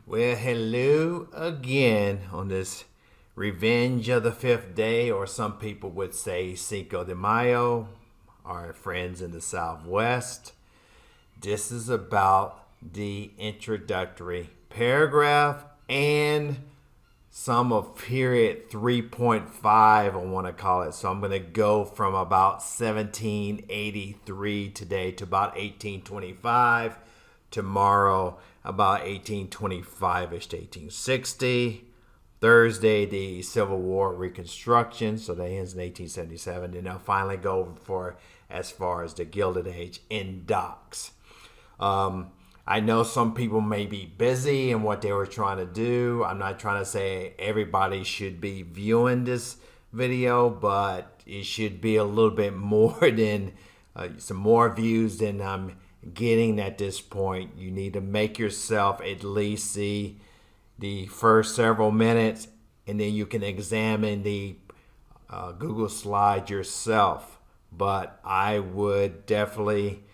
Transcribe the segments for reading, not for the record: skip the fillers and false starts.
Well, hello again on this Revenge of the Fifth Day, or some people would say Cinco de Mayo, our friends in the Southwest. This is about the introductory paragraph and some of period 3.5, I want to call it. So I'm going to go from about 1783 today to about 1825. Tomorrow, about 1825-ish to 1860. Thursday, the Civil War Reconstruction, so that ends in 1877. Then I'll finally go for as far as the Gilded Age in docs. I know some people may be busy in what they were trying to do. I'm not trying to say everybody should be viewing this video, but it should be a little bit more than some more views than I'm getting at this point. You need to make yourself at least see the first several minutes, and then you can examine the Google slide yourself. But I would definitely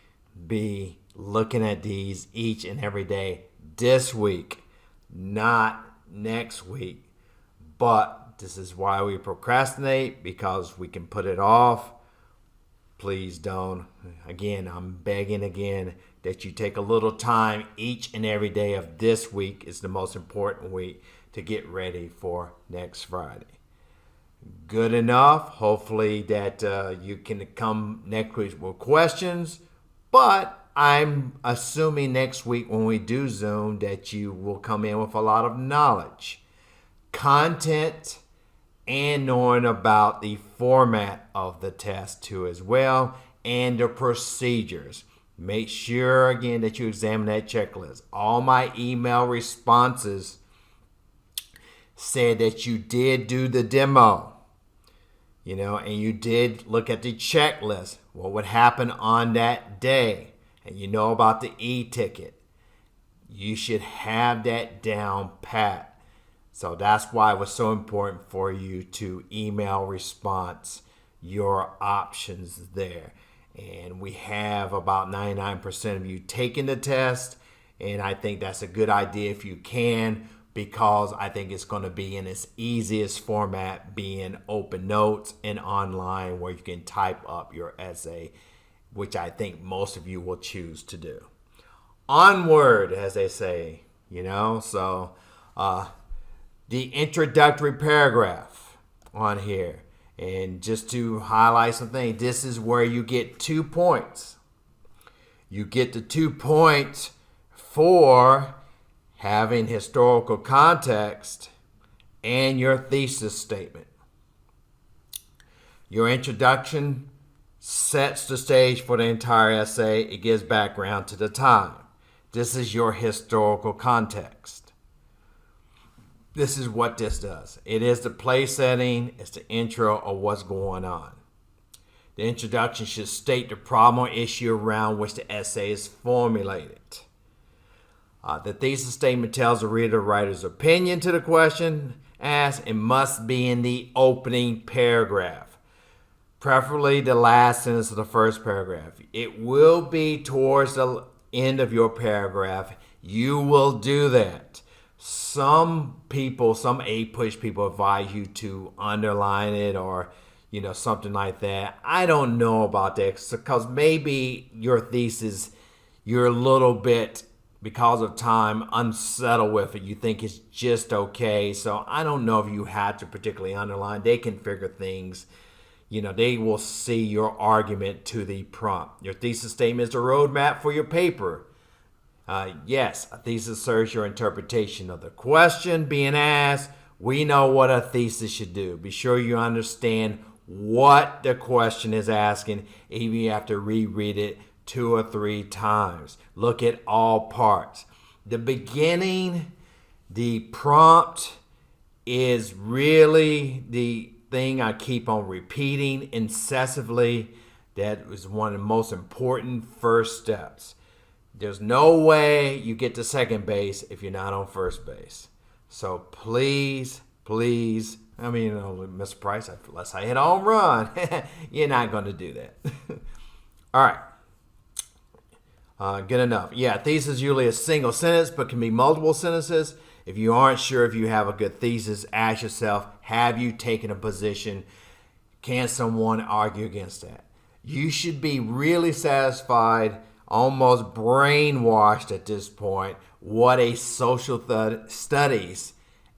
be looking at these each and every day this week, not next week. But this is why we procrastinate, because we can put it off. Please don't. Again, I'm begging again that you take a little time each and every day of this week. Is the most important week to get ready for next Friday. Good enough. Hopefully that you can come next week with questions. But I'm assuming next week when we do Zoom that you will come in with a lot of knowledge, content, and knowing about the format of the test too as well, and the procedures. Make sure again that you examine that checklist. All my email responses said that you did do the demo, and you did look at the checklist, what would happen on that day, and you know about the e-ticket. You should have that down pat. So that's why it was so important for you to email response your options there. And we have about 99% of you taking the test. And I think that's a good idea if you can, because I think it's going to be in its easiest format, being open notes and online, where you can type up your essay, which I think most of you will choose to do. Onward, as they say, So the introductory paragraph on here. And just to highlight something, this is where you get 2 points. You get the 2 points for having historical context and your thesis statement. Your introduction sets the stage for the entire essay. It gives background to the time. This is your historical context. This is what this does. It is the place setting. It's the intro of what's going on. The introduction should state the problem or issue around which the essay is formulated. The thesis statement tells the reader the writer's opinion to the question asked. It must be in the opening paragraph, preferably the last sentence of the first paragraph. It will be towards the end of your paragraph. You will do that. Some people, some A-push people advise you to underline it or, something like that. I don't know about that, because maybe your thesis, you're a little bit, because of time, unsettled with it. You think it's just okay. So I don't know if you have to particularly underline. They can figure things. They will see your argument to the prompt. Your thesis statement is the roadmap for your paper. Yes, a thesis serves your interpretation of the question being asked. We know what a thesis should do. Be sure you understand what the question is asking. Even you have to reread it 2 or 3 times. Look at all parts. The beginning, the prompt, is really the thing I keep on repeating incessantly. That is one of the most important first steps. There's no way you get to second base if you're not on first base. So please, Mr. Price, unless I hit a home run, you're not going to do that. All right. Good enough. Yeah, thesis is usually a single sentence, but can be multiple sentences. If you aren't sure if you have a good thesis, ask yourself, have you taken a position? Can someone argue against that? You should be really satisfied, almost brainwashed at this point, what a social studies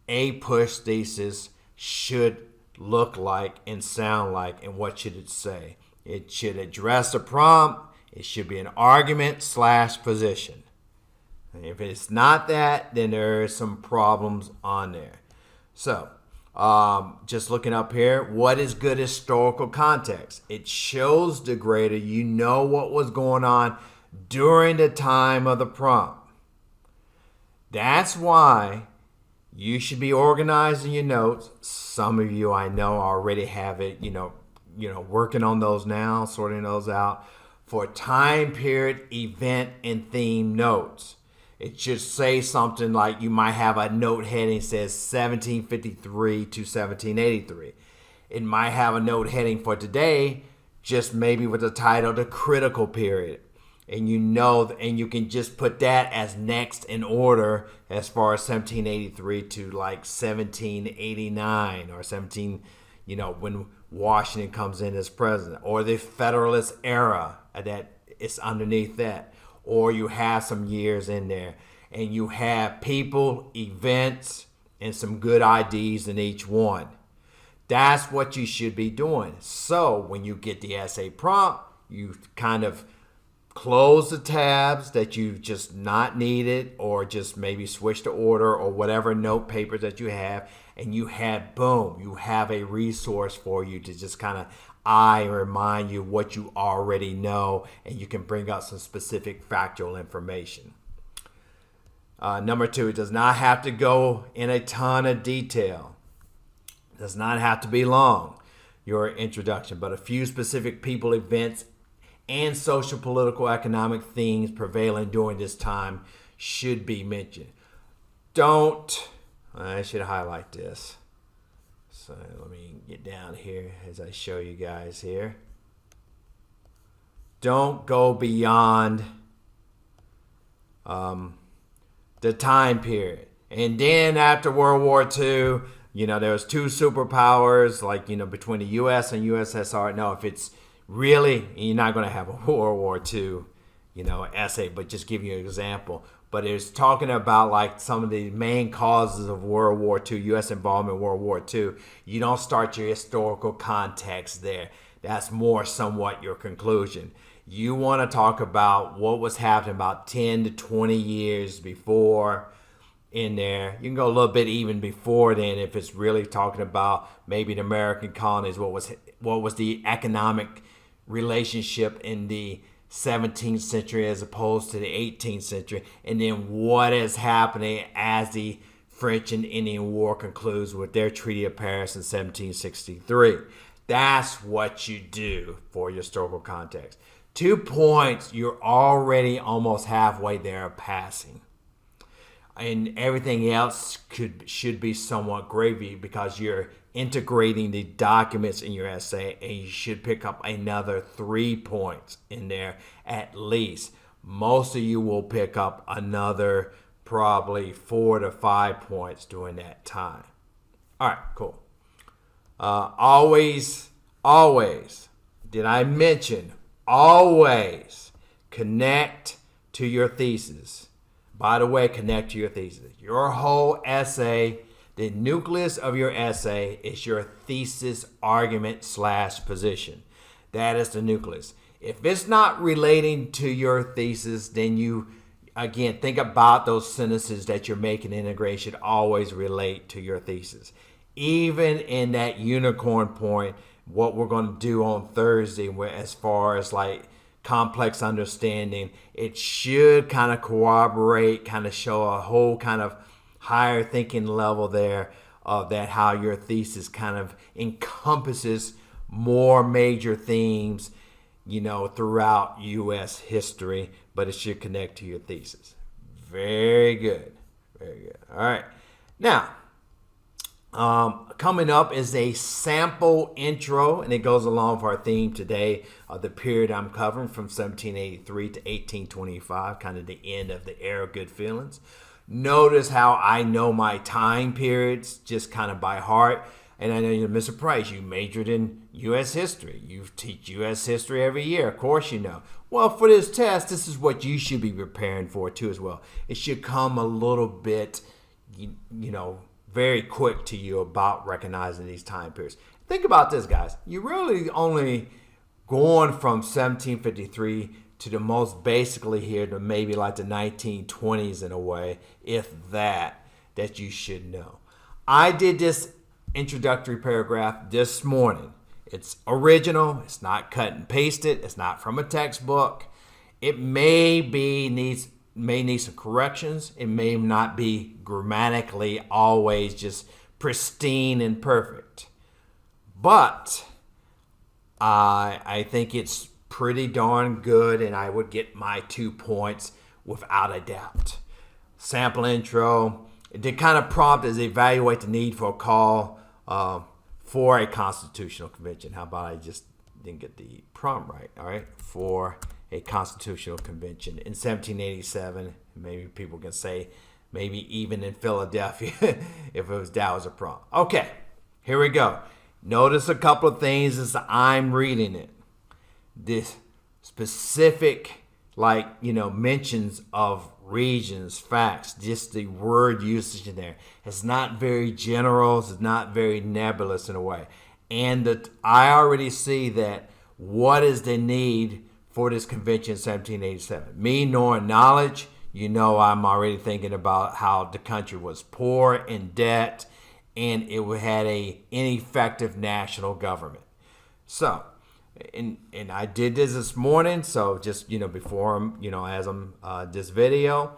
A-push thesis should look like and sound like, and what should it say. It should address the prompt. It should be an argument/position. If it's not that, then there are some problems on there. So, just looking up here, what is good historical context? It shows the grader you know what was going on during the time of the prompt. That's why you should be organizing your notes. Some of you I know already have it, working on those now, sorting those out for time period, event, and theme notes. It should say something like, you might have a note heading that says 1753 to 1783. It might have a note heading for today, just maybe with the title, The Critical Period. And you can just put that as next in order as far as 1783 to like 1789 or when Washington comes in as president, or the Federalist era that is underneath that. Or you have some years in there, and you have people, events, and some good IDs in each one. That's what you should be doing. So when you get the essay prompt, you kind of close the tabs that you just not needed, or just maybe switch the order or whatever note papers that you have, and you have a resource for you to just kind of remind you what you already know, and you can bring up some specific factual information. Number 2, it does not have to go in a ton of detail. It does not have to be long, your introduction, but a few specific people, events, and social, political, economic themes prevailing during this time should be mentioned. I should highlight this. So let me get down here as I show you guys here. Don't go beyond the time period. And then after World War II, there was 2 superpowers, between the U.S. and USSR. No, if it's really, you're not going to have a World War II, essay, but just give you an example. But it's talking about some of the main causes of World War II, U.S. involvement in World War II. You don't start your historical context there. That's more somewhat your conclusion. You want to talk about what was happening about 10 to 20 years before in there. You can go a little bit even before then if it's really talking about maybe the American colonies, what was the economic relationship in the 17th century as opposed to the 18th century, and then what is happening as the French and Indian War concludes with their Treaty of Paris in 1763. That's what you do for your historical context. 2 points, you're already almost halfway there passing. And everything else should be somewhat gravy, because you're integrating the documents in your essay, and you should pick up another 3 points in there at least. Most of you will pick up another probably 4 to 5 points during that time. All right, cool. Always, did I mention, always connect to your thesis. By the way, connect to your thesis. Your whole essay, the nucleus of your essay is your thesis argument/position. That is the nucleus. If it's not relating to your thesis, then you, again, think about those sentences that you're making in it should always relate to your thesis. Even in that unicorn point, what we're going to do on Thursday, as far as complex understanding, it should kind of corroborate, kind of show a whole kind of higher thinking level there of that, how your thesis kind of encompasses more major themes, throughout U.S. history, but it should connect to your thesis. Very good. Very good. All right. Now, Coming up is a sample intro, and it goes along with our theme today of the period I'm covering from 1783 to 1825, kind of the end of the era of good feelings. Notice how I know my time periods just kind of by heart. And I know you're Mr. Price, you majored in U.S. history. You teach U.S. history every year. Of course you know. Well, for this test, this is what you should be preparing for too as well. It should come a little bit, very quick to you about recognizing these time periods. Think about this, guys. You're really only going from 1753 to the most basically here to maybe like the 1920s in a way, if that you should know. I did this introductory paragraph this morning. It's original. It's not cut and pasted. It's not from a textbook. It may need some corrections. It may not be grammatically always just pristine and perfect. But I think it's pretty darn good, and I would get my 2 points without a doubt. Sample intro. The kind of prompt is evaluate the need for a call for a constitutional convention. How about I just didn't get the prompt right? All right, for a constitutional convention in 1787. Maybe people can say maybe even in Philadelphia if that was a prompt. Okay, here we go. Notice a couple of things as I'm reading it. This specific, mentions of regions, facts, just the word usage in there. It's not very general. It's not very nebulous in a way. And I already see that what is the need for this convention in 1787. Me knowing knowledge, I'm already thinking about how the country was poor, in debt, and it had an ineffective national government. So, and I did this morning, so just, before, as I'm this video,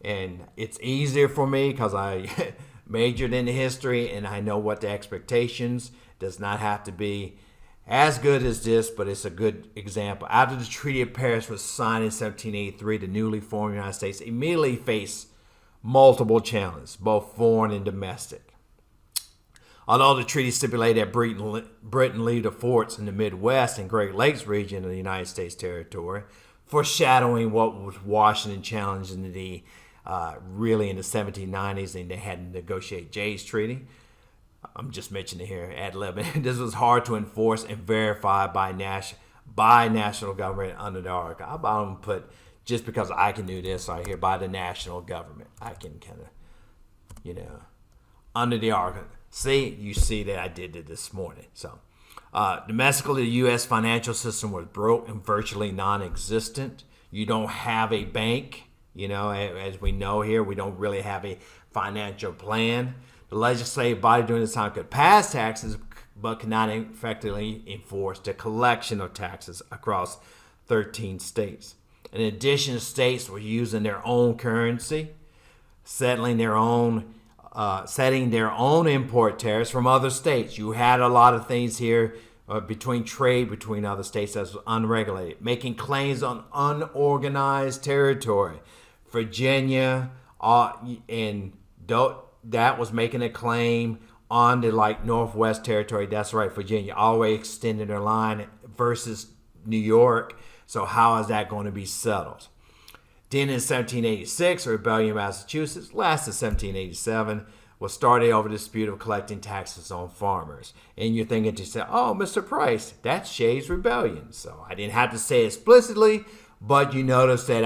and it's easier for me because I majored in history and I know what the expectations does not have to be as good as this, but it's a good example. After the Treaty of Paris was signed in 1783, the newly formed United States immediately faced multiple challenges, both foreign and domestic. Although the treaty stipulated that Britain leave the forts in the Midwest and Great Lakes region of the United States territory, foreshadowing what was Washington challenging really in the 1790s, and they had to negotiate Jay's Treaty. I'm just mentioning here ad libitum. This was hard to enforce and verify by national government under the article. I'm about to put, just because I can do this right here, by the national government. I can kind of, under the article. You see that I did it this morning. So, domestically, the U.S. financial system was broke and virtually non-existent. You don't have a bank, as we know here. We don't really have a financial plan. The legislative body during this time could pass taxes, but could not effectively enforce the collection of taxes across 13 states. In addition, states were using their own currency, setting their own import tariffs from other states. You had a lot of things here between other states that was unregulated, making claims on unorganized territory. Virginia that was making a claim on the Northwest territory. That's right, Virginia, all the way extending their line versus New York. So how is that going to be settled? Then in 1786, a rebellion in Massachusetts, lasted 1787, was started over the dispute of collecting taxes on farmers. And you're thinking to yourself, oh, Mr. Price, that's Shays' Rebellion. So I didn't have to say it explicitly, but you notice that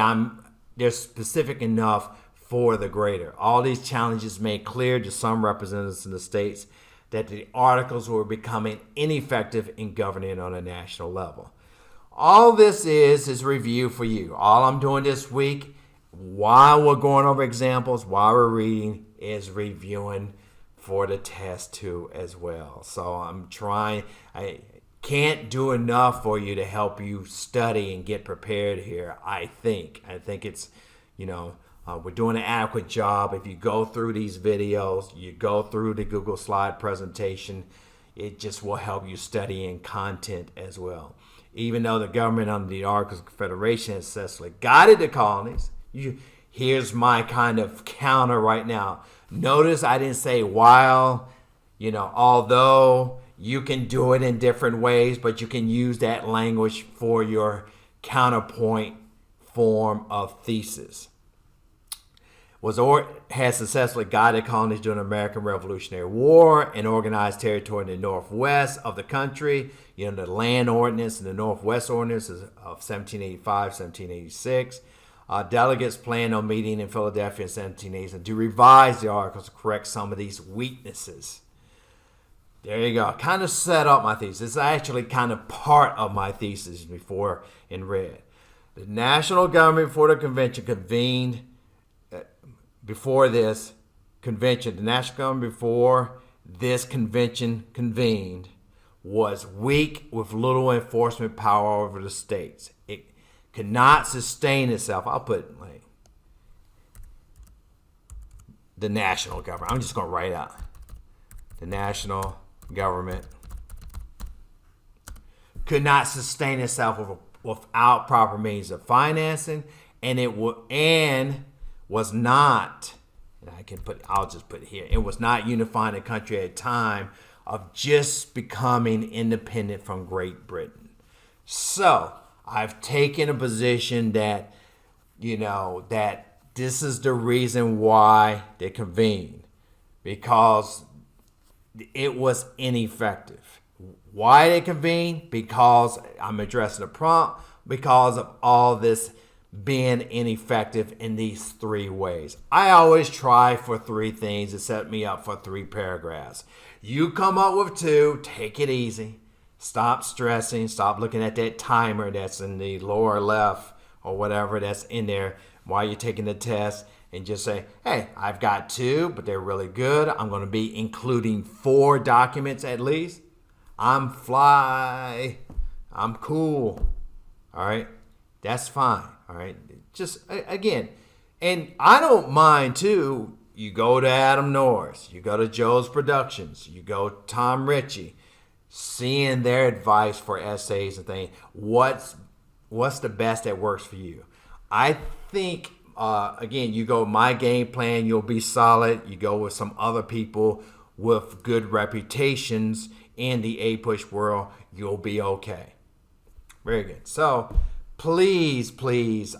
they're specific enough for the greater. All these challenges made clear to some representatives in the states that the articles were becoming ineffective in governing on a national level. All this is review for you. All I'm doing this week, while we're going over examples, while we're reading, is reviewing for the test too as well. So I can't do enough for you to help you study and get prepared here. I think it's, we're doing an adequate job. If you go through these videos, you go through the Google slide presentation, it just will help you study in content as well. Even though the government under the Articles of Confederation has successfully guided the colonies, here's my kind of counter right now. Notice I didn't say while Although you can do it in different ways, but you can use that language for your counterpoint form of thesis. Had successfully guided colonies during the American Revolutionary War and organized territory in the northwest of the country. The Land Ordinance and the Northwest Ordinance of 1785, 1786. Delegates planned on meeting in Philadelphia in 1780 to revise the articles to correct some of these weaknesses. There you go. Kind of set up my thesis. It's actually kind of part of my thesis before in red. The national government before the convention convened. Before this convention, the national government before this convention convened was weak with little enforcement power over the states. It could not sustain itself. I'll put like the national government. I'm just going to write out the national government could not sustain itself without proper means of financing, and was not, and I'll just put it here, it was not unifying the country at a time of just becoming independent from Great Britain. So I've taken a position that, that this is the reason why they convened, because it was ineffective. Why they convened? Because I'm addressing the prompt, because of all this being ineffective in these three ways. I always try for three things to set me up for 3 paragraphs. You come up with 2, take it easy. Stop stressing, stop looking at that timer that's in the lower left or whatever that's in there while you're taking the test, and just say, hey, I've got 2, but they're really good. I'm going to be including 4 documents at least. I'm fly. I'm cool. All right? That's fine. All right, just again, and I don't mind too. You go to Adam Norris, you go to Joe's Productions, you go Tom Ritchie, seeing their advice for essays and things. What's the best that works for you? I think again, you go My Game Plan, you'll be solid. You go with some other people with good reputations in the APUSH world, you'll be okay. Very good. So please,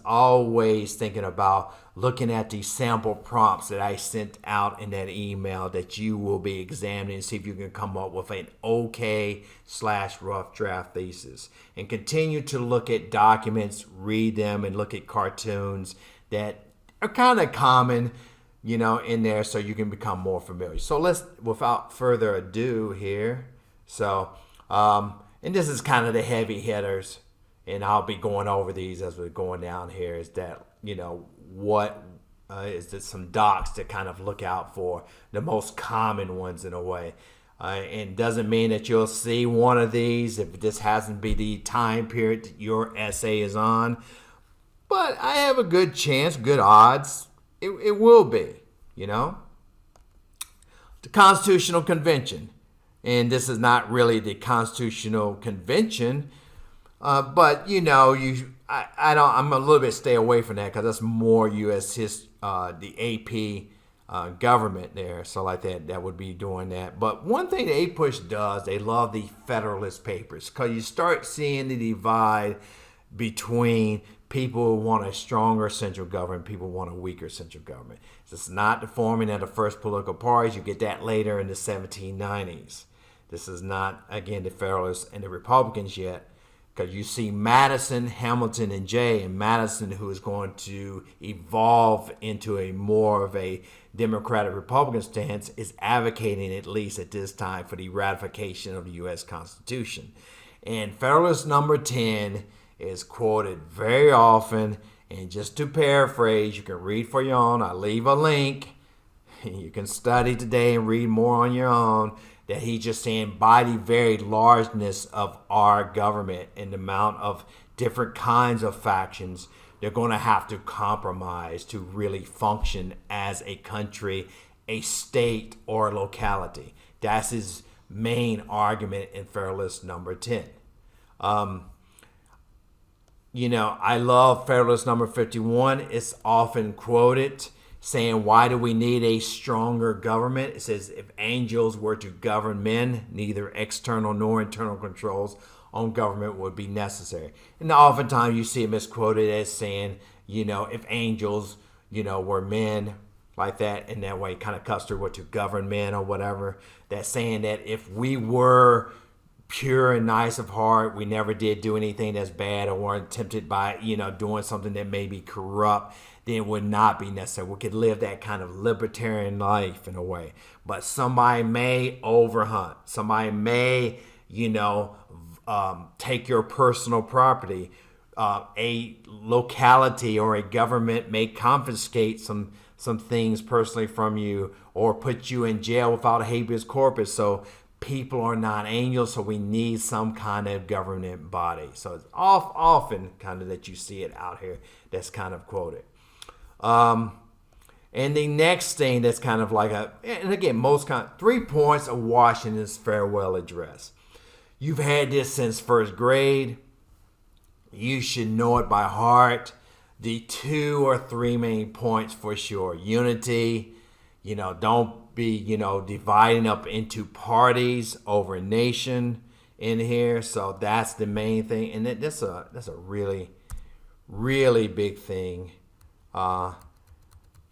always thinking about looking at the sample prompts that I sent out in that email that you will be examining, see if you can come up with an okay/rough draft thesis. And continue to look at documents, read them, and look at cartoons that are kind of common, in there, so you can become more familiar. So let's, without further ado here, and this is kind of the heavy hitters, and I'll be going over these as we're going down here, is that, what is there some docs to kind of look out for, the most common ones in a way. And doesn't mean that you'll see one of these if this hasn't been the time period that your essay is on. But I have a good chance, good odds, it will be, The Constitutional Convention. And this is not really the Constitutional Convention, but I'm a little bit stay away from that because that's more U.S. the AP government there, so like that would be doing that. But one thing the APUSH does, they love the Federalist Papers, because you start seeing the divide between people who want a stronger central government, people who want a weaker central government. It's not the forming of the first political parties. You get that later in the 1790s. This is not, again, the Federalists and the Republicans yet, because you see Madison, Hamilton, and Jay, and Madison, who is going to evolve into a more of a Democratic-Republican stance, is advocating, at least at this time, for the ratification of the U.S. Constitution. And Federalist number 10 is quoted very often, and just to paraphrase, you can read for your own. I leave a link. You can study today and read more on your own. That he's just saying, by the very largeness of our government and the amount of different kinds of factions, they're going to have to compromise to really function as a country, a state, or a locality. That's his main argument in Federalist number 10. I love Federalist number 51. It's often quoted. saying, why do we need a stronger government? It says, if angels were to govern men, neither external nor internal controls on government would be necessary. And oftentimes you see it misquoted as saying, if angels, were men, like that, in that way, kind of Custer were to govern men or whatever. That's saying that if we were pure and nice of heart, we never did do anything that's bad or weren't tempted by, doing something that may be corrupt, then it would not be necessary. We could live that kind of libertarian life in a way. But somebody may overhunt. Somebody may, take your personal property. A locality or a government may confiscate some things personally from you or put you in jail without a habeas corpus. So people are not angels, so we need some kind of government body. So it's often kind of that you see it out here that's kind of quoted. And the next thing that's kind of like and again, 3 points of Washington's farewell address. You've had this since first grade. You should know it by heart. The 2 or 3 main points for sure. Unity, don't be, dividing up into parties over a nation in here. So that's the main thing. And that's a really, really big thing, on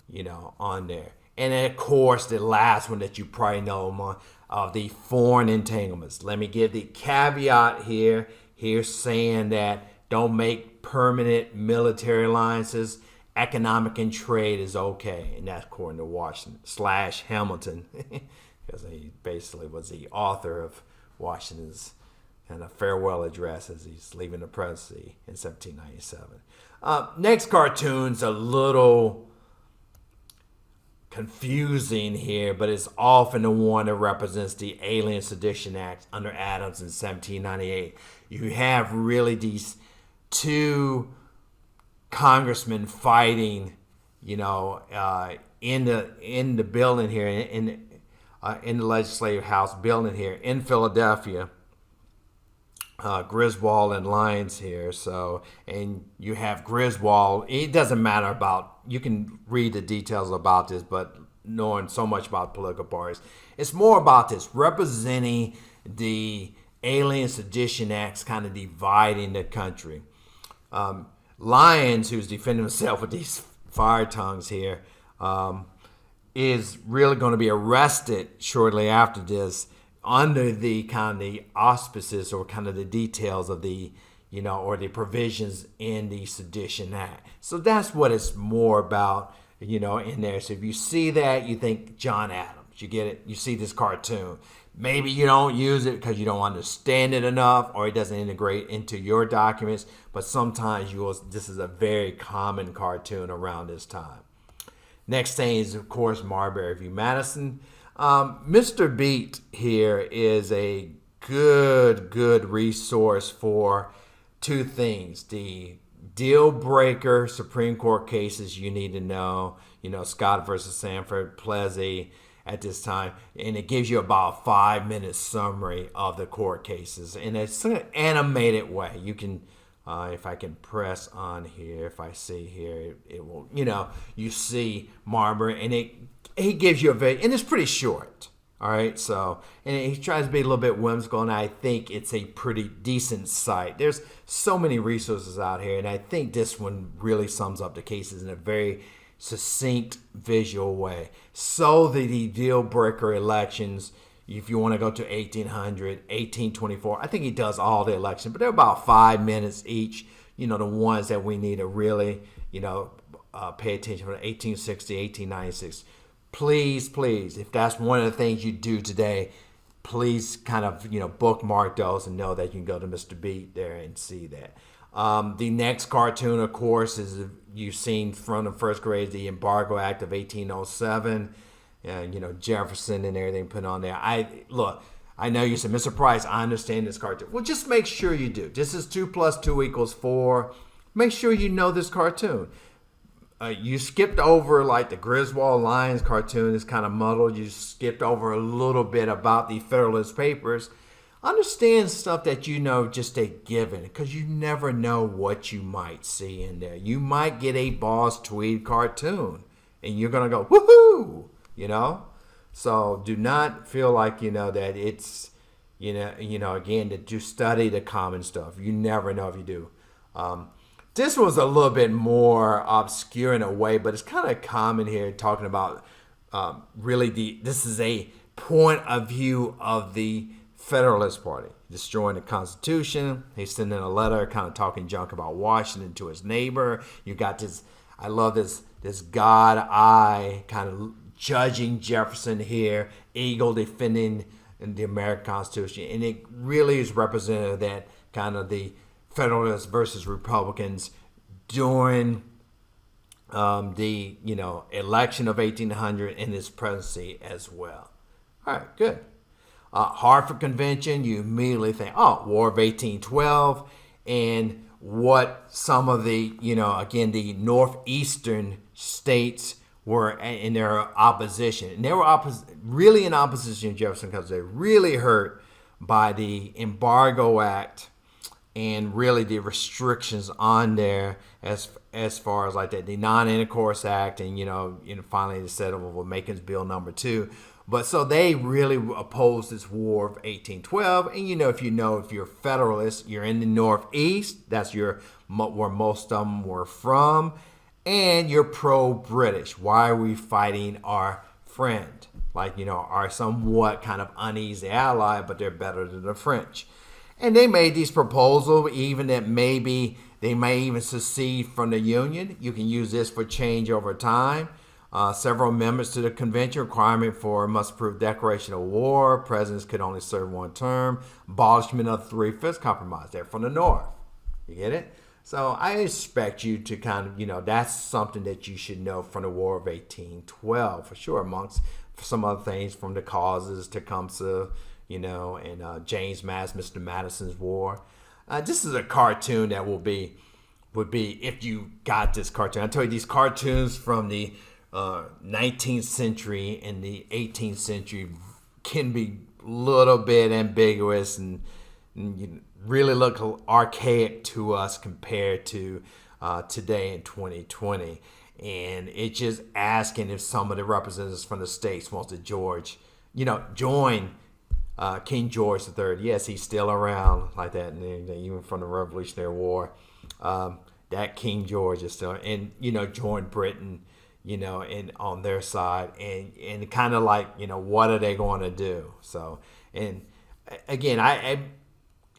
there. And then, of course, the last one that you probably know of the foreign entanglements. Let me give the caveat here. Here's saying that don't make permanent military alliances. Economic and trade is okay. And that's according to Washington / Hamilton, because he basically was the author of Washington's kind of farewell address as he's leaving the presidency in 1797. Next cartoon's a little confusing here, but it's often the one that represents the Alien Sedition Act under Adams in 1798. You have really these 2 congressmen fighting, in the building here, in the legislative house building here in Philadelphia. Griswold and Lyons here. So, and you have Griswold. It doesn't matter about, you can read the details about this, but knowing so much about political parties, it's more about this representing the Alien Sedition Acts kind of dividing the country. Lyons, who's defending himself with these fire tongues here, is really going to be arrested shortly after this under the kind of the auspices or kind of the details of the, or the provisions in the Sedition Act. So that's what it's more about, in there. So if you see that, you think John Adams. You get it? You see this cartoon. Maybe you don't use it because you don't understand it enough or it doesn't integrate into your documents, but sometimes this is a very common cartoon around this time. Next thing is, of course, Marbury v. Madison. Mr. Beat here is a good resource for 2 things. The deal breaker Supreme Court cases you need to know, Scott versus Sanford, Plessy at this time, and it gives you about a 5-minute summary of the court cases in an animated way. You can, if I can press on here, if I see here, it will, you see Marbury, and he gives you and it's pretty short. All right, so, and he tries to be a little bit whimsical, and I think it's a pretty decent site. There's so many resources out here, and I think this one really sums up the cases in a very succinct visual way. So the deal breaker elections, if you want to go to 1800, 1824, I think he does all the elections, but they're about 5 minutes each. The ones that we need to really, pay attention to, 1860, 1896. Please, if that's one of the things you do today, please kind of, bookmark those and know that you can go to Mr. Beat there and see that. The next cartoon, of course, is you've seen from the first grade, the Embargo Act of 1807, and, Jefferson and everything put on there. I know you said, Mr. Price, I understand this cartoon. Well, just make sure you do. This is 2 + 2 = 4. Make sure you know this cartoon. You skipped over like the Griswold Lyons cartoon is kind of muddled. You skipped over a little bit about the Federalist Papers. Understand stuff that just a given, because you never know what you might see in there. You might get a Boss Tweed cartoon and you're going to go, woohoo, So do not feel like, that it's, again, that you study the common stuff. You never know if you do. This was a little bit more obscure in a way, but it's kind of common here, talking about this is a point of view of the Federalist Party, destroying the Constitution. He's sending a letter kind of talking junk about Washington to his neighbor. You got this, I love this God eye kind of judging Jefferson here, Eagle defending the American Constitution. And it really is representative of that kind of the Federalists versus Republicans during the election of 1800 and his presidency as well. All right, good. Hartford Convention, you immediately think, War of 1812, and what some of the, again, the northeastern states were in their opposition. And they were really in opposition to Jefferson because they really hurt by the Embargo Act and really the restrictions on there as far as like that, the Non-Intercourse Act, and finally the settlement of Macon's Bill number 2. But so they really opposed this War of 1812. And if you're Federalist, you're in the Northeast. That's where most of them were from. And you're pro-British. Why are we fighting our friend? Our somewhat kind of uneasy ally, but they're better than the French. And they made these proposals, even that maybe they may even secede from the Union. You can use this for change over time. Several amendments to the convention, requirement for must-approve declaration of war, presidents could only serve one term, abolishment of 3/5 compromise. They're from the North. You get it? So I expect you to kind of, that's something that you should know from the War of 1812 for sure, amongst some other things from the causes, Tecumseh, and James Madison, Mr. Madison's War. This is a cartoon that would be if you got this cartoon. I told you these cartoons from the 19th century and the 18th century can be a little bit ambiguous and really look archaic to us compared to today in 2020. And it's just asking if some of the representatives from the states wants to join King George III. Yes, he's still around like that, and even from the Revolutionary War. That King George is still, and join Britain, and on their side, and kind of like, what are they going to do? So, and again, I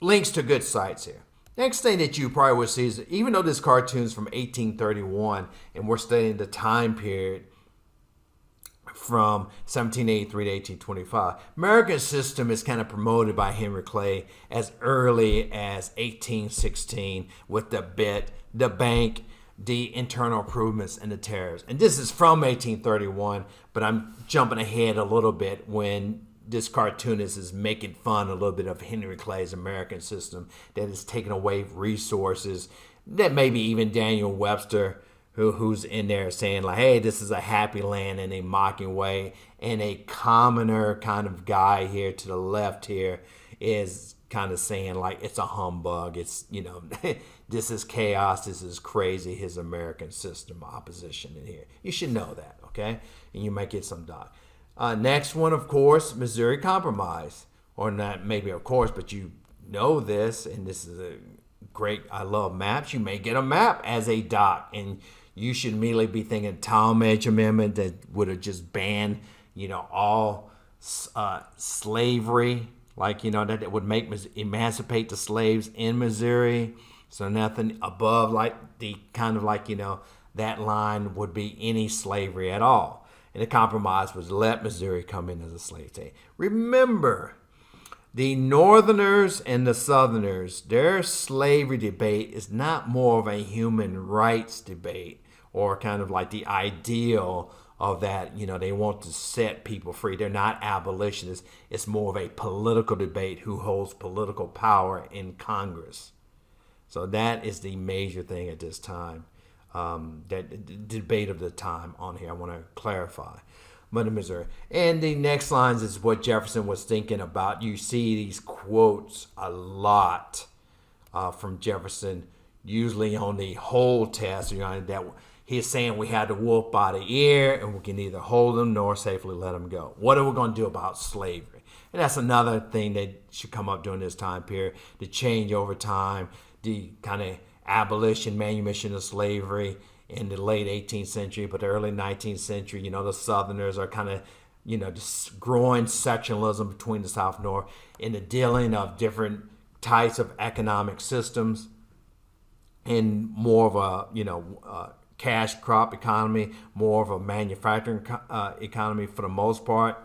links to good sites here. Next thing that you probably would see is, even though this cartoon's from 1831, and we're studying the time period from 1783 to 1825, American system is kind of promoted by Henry Clay as early as 1816 with the BIT, the bank, the internal improvements, and the tariffs. And this is from 1831, but I'm jumping ahead a little bit when this cartoonist is making fun a little bit of Henry Clay's American system that is taking away resources that maybe even Daniel Webster, who's in there saying like, hey, this is a happy land, in a mocking way. And a commoner kind of guy here to the left here is kind of saying like, it's a humbug. It's, this is chaos. This is crazy. His American system opposition in here. You should know that, okay? And you might get some dot. Next one, of course, Missouri Compromise. Or not maybe, of course, but you know this, and this is a great, I love maps. You may get a map as a dot, and you should immediately be thinking Talmadge Amendment that would have just banned, all slavery, like, that would emancipate the slaves in Missouri. So nothing above like the kind of like, that line would be any slavery at all. And the compromise was let Missouri come in as a slave state. Remember, the Northerners and the Southerners, their slavery debate is not more of a human rights debate or kind of like the ideal of that, they want to set people free. They're not abolitionists. It's more of a political debate, who holds political power in Congress. So that is the major thing at this time. That debate of the time on here, I want to clarify. But in Missouri. And the next lines is what Jefferson was thinking about. You see these quotes a lot from Jefferson, usually on the whole test, that He's saying we had the wolf by the ear and we can neither hold him nor safely let him go. What are we going to do about slavery? And that's another thing that should come up during this time period, the change over time, the kind of abolition, manumission of slavery in the late 18th century, but the early 19th century, the Southerners are kind of, just growing sectionalism between the South and North in the dealing of different types of economic systems in more of a, cash crop economy, more of a manufacturing economy for the most part.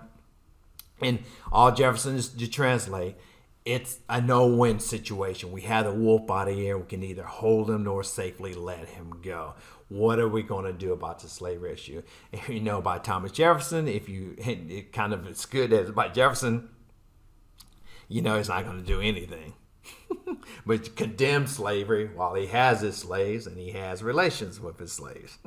And all Jefferson is to translate, it's a no-win situation. We have the wolf by the ear. We can neither hold him nor safely let him go. What are we going to do about the slavery issue? If you know by Thomas Jefferson, it's good as by Jefferson, he's not going to do anything. But condemn slavery while he has his slaves and he has relations with his slaves.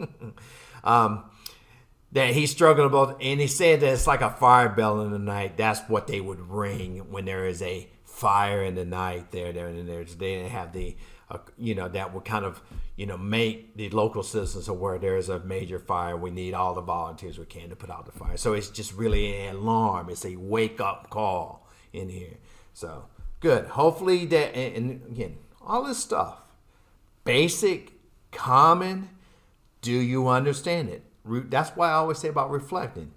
That he struggled about, and he said that it's like a fire bell in the night. That's what they would ring when there is a fire in the night. They didn't have the, that would kind of, make the local citizens aware there is a major fire. We need all the volunteers we can to put out the fire. So it's just really an alarm. It's a wake up call in here. So good. Hopefully that, and again, all this stuff, basic, common. Do you understand it? That's why I always say about reflecting.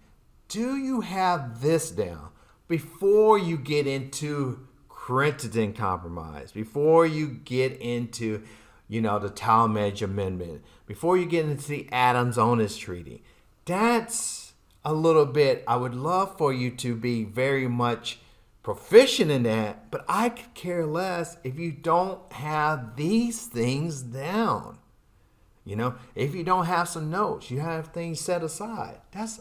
Do you have this down before you get into Crittenden Compromise, before you get into, the Talmadge Amendment, before you get into the Adams-Onis Treaty? That's a little bit, I would love for you to be very much proficient in that, but I could care less if you don't have these things down. If you don't have some notes, you have things set aside. That's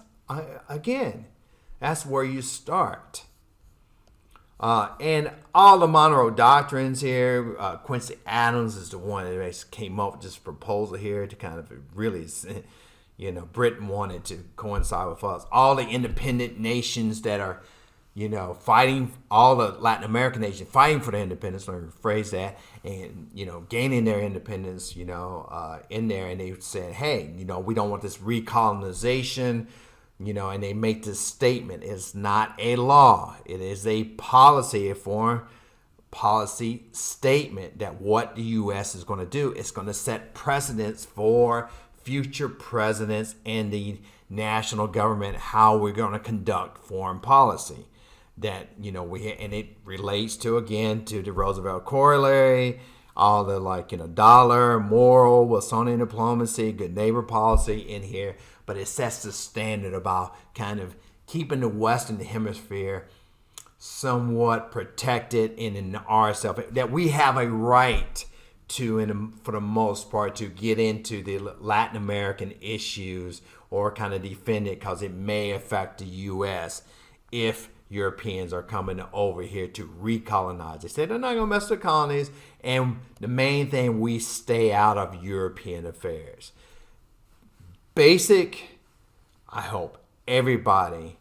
where you start. And all the Monroe Doctrines here, Quincy Adams is the one that came up with this proposal here to kind of really, Britain wanted to coincide with us. All the independent nations that are, fighting, all the Latin American nations fighting for their independence, let me rephrase that, and, gaining their independence, in there. And they said, hey, we don't want this recolonization, and they make this statement. It's not a law. It is a policy, a foreign policy statement that what the U.S. is going to do. It's going to set precedents for future presidents and the national government, how we're going to conduct foreign policy. That, and it relates to, again, to the Roosevelt corollary, all the dollar, moral, Wilsonian diplomacy, good neighbor policy in here. But it sets the standard about kind of keeping the Western Hemisphere somewhat protected and in ourselves, that we have a right to, for the most part, to get into the Latin American issues or kind of defend it because it may affect the U.S. if Europeans are coming over here to recolonize. They say they're not going to mess with colonies, and the main thing, we stay out of European affairs. Basic, I hope everybody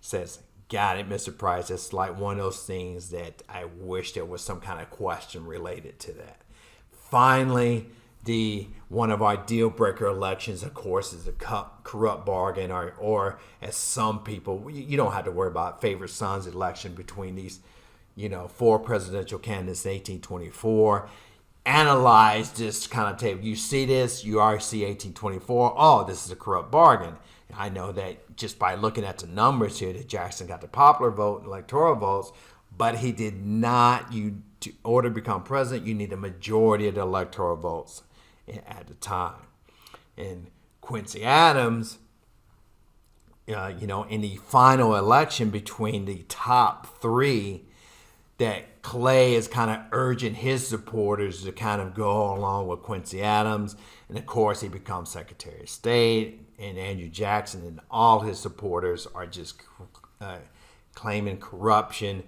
says, got it, Mr. Price. It's like one of those things that I wish there was some kind of question related to that. Finally, one of our deal breaker elections, of course, is a corrupt bargain, or as some people, you don't have to worry about favorite sons election between these, four presidential candidates in 1824. Analyze this kind of tape. You see this, you already see 1824. Oh, this is a corrupt bargain. I know that just by looking at the numbers here, that Jackson got the popular vote, electoral votes, but he did not. In order to become president, you need a majority of the electoral votes at the time. And Quincy Adams, in the final election between the top three, that Clay is kind of urging his supporters to kind of go along with Quincy Adams. And of course, he becomes Secretary of State, and Andrew Jackson and all his supporters are just claiming corruption,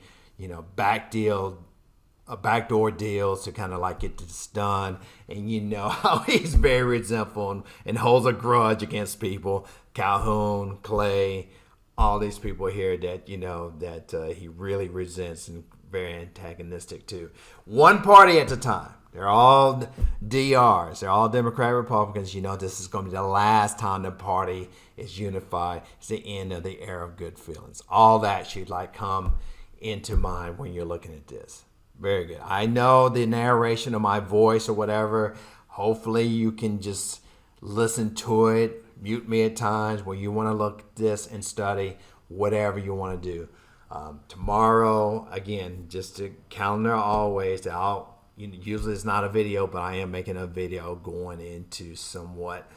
backdoor deals to kind of like get this done. And how he's very resentful and holds a grudge against people, Calhoun, Clay, all these people here that, that he really resents and very antagonistic too. One party at a time. They're all DRs. They're all Democrat Republicans. You know this is going to be the last time the party is unified. It's the end of the era of good feelings. All that should come into mind when you're looking at this. Very good. I know the narration of my voice or whatever. Hopefully you can just listen to it. Mute me at times when you want to look at this and study whatever you want to do. Tomorrow, again, just to calendar always. Usually it's not a video, but I am making a video going into somewhat,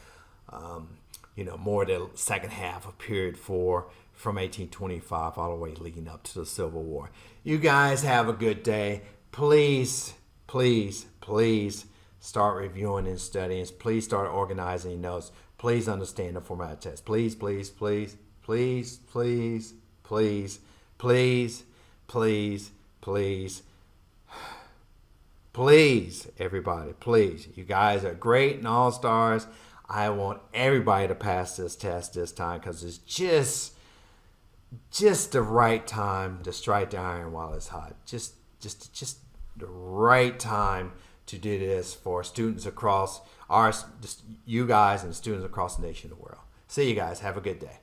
more the second half of period 4 from 1825 all the way leading up to the Civil War. You guys have a good day. Please, please, please start reviewing and studying. Please start organizing your notes. Please understand the format of test. Please, please, please, please, please, please, please, please, please, please, everybody, please. You guys are great and all-stars. I want everybody to pass this test this time because it's just the right time to strike the iron while it's hot. Just the right time to do this for students across you guys and students across the nation and the world. See you guys. Have a good day.